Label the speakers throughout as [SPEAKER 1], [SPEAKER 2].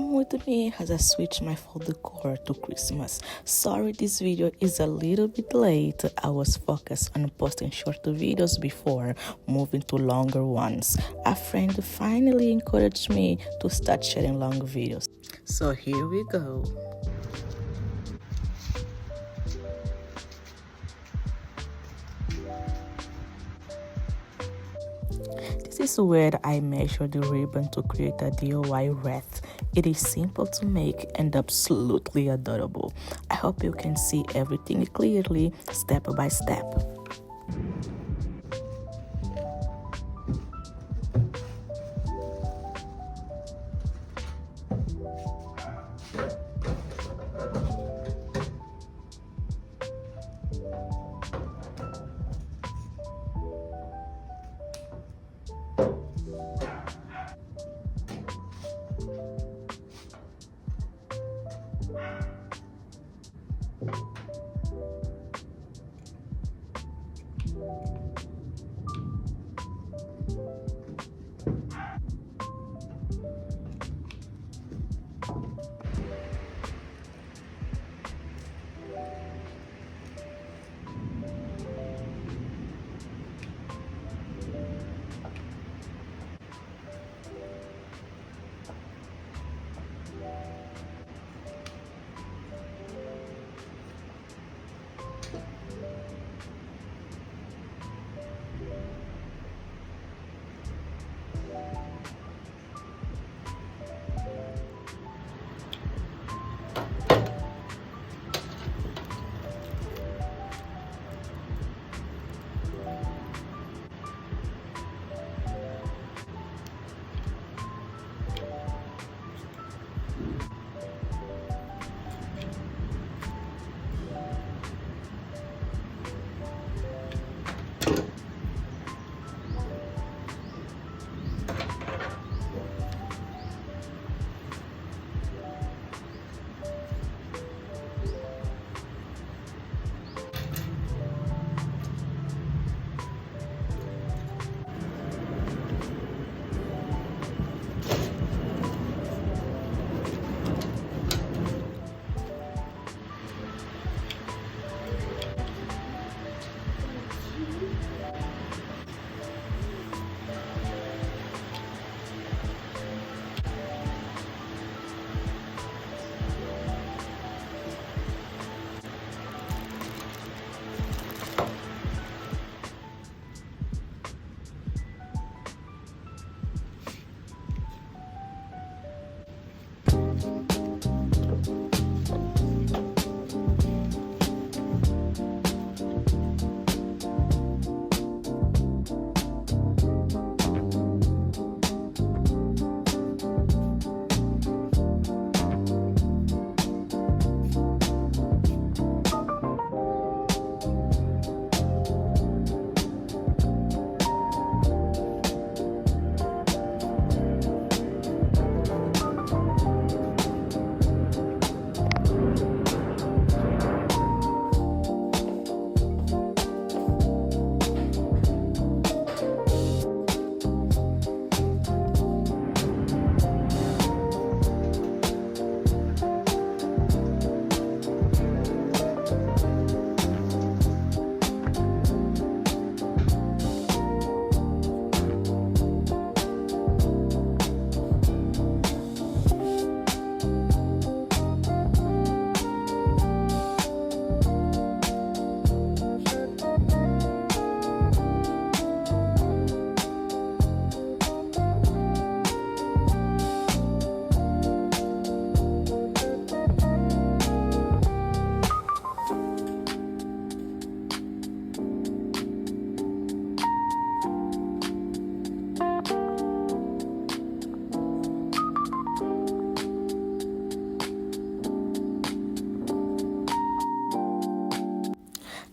[SPEAKER 1] Come with me as I switch my fall decor to Christmas. Sorry this video is a little bit late. I was focused on posting shorter videos before moving to longer ones. A friend finally encouraged me to start sharing long videos. So here we go. This is where I measure the ribbon to create a DIY wreath. It is simple to make and absolutely adorable. I hope you can see everything clearly, step by step.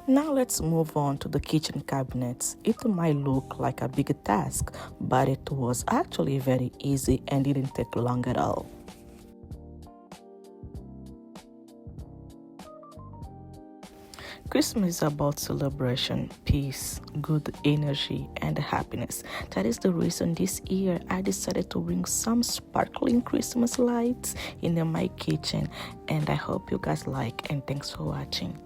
[SPEAKER 1] Now let's move on to the kitchen cabinets. It might look like a big task, but it was actually very easy and didn't take long at all. Christmas is about celebration, peace, good energy, and happiness. That is the reason this year I decided to bring some sparkling Christmas lights in my kitchen, and I hope you guys like, and thanks for watching.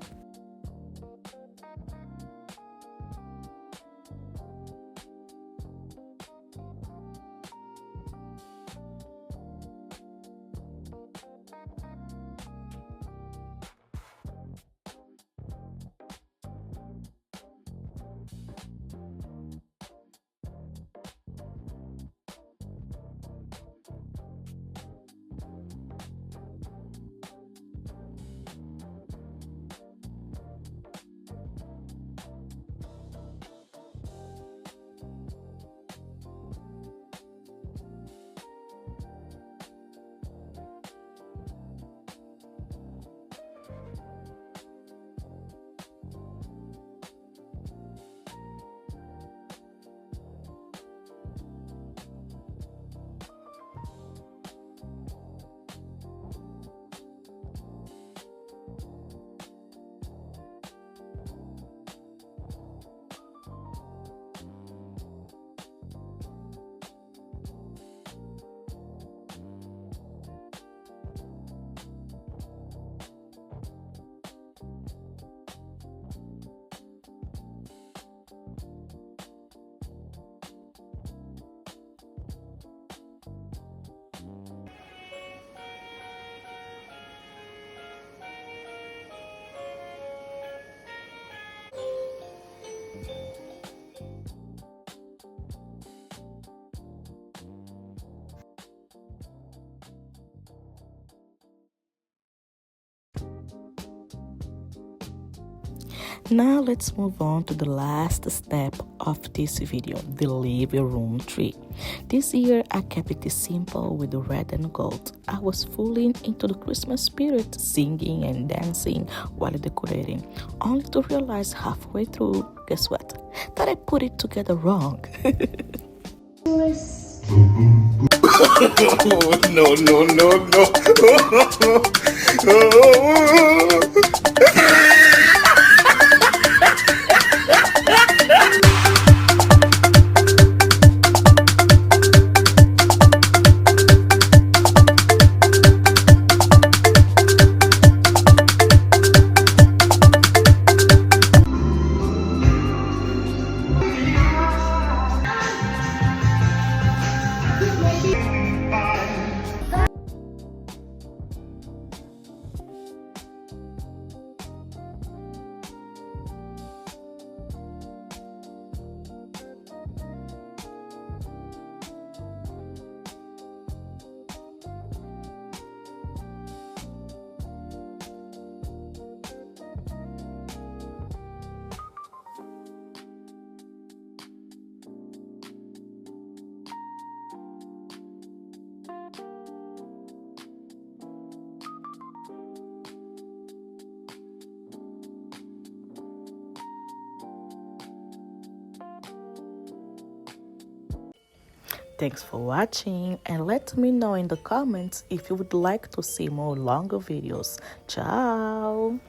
[SPEAKER 1] Now let's move on to the last step of this video, the living room tree. This year I kept it simple with the red and gold. I was fully into the Christmas spirit, singing and dancing while decorating, only to realize halfway through, guess what? That I put it together wrong.
[SPEAKER 2] No, no, no, no.
[SPEAKER 1] Thanks for watching, and let me know in the comments if you would like to see more longer videos. Ciao!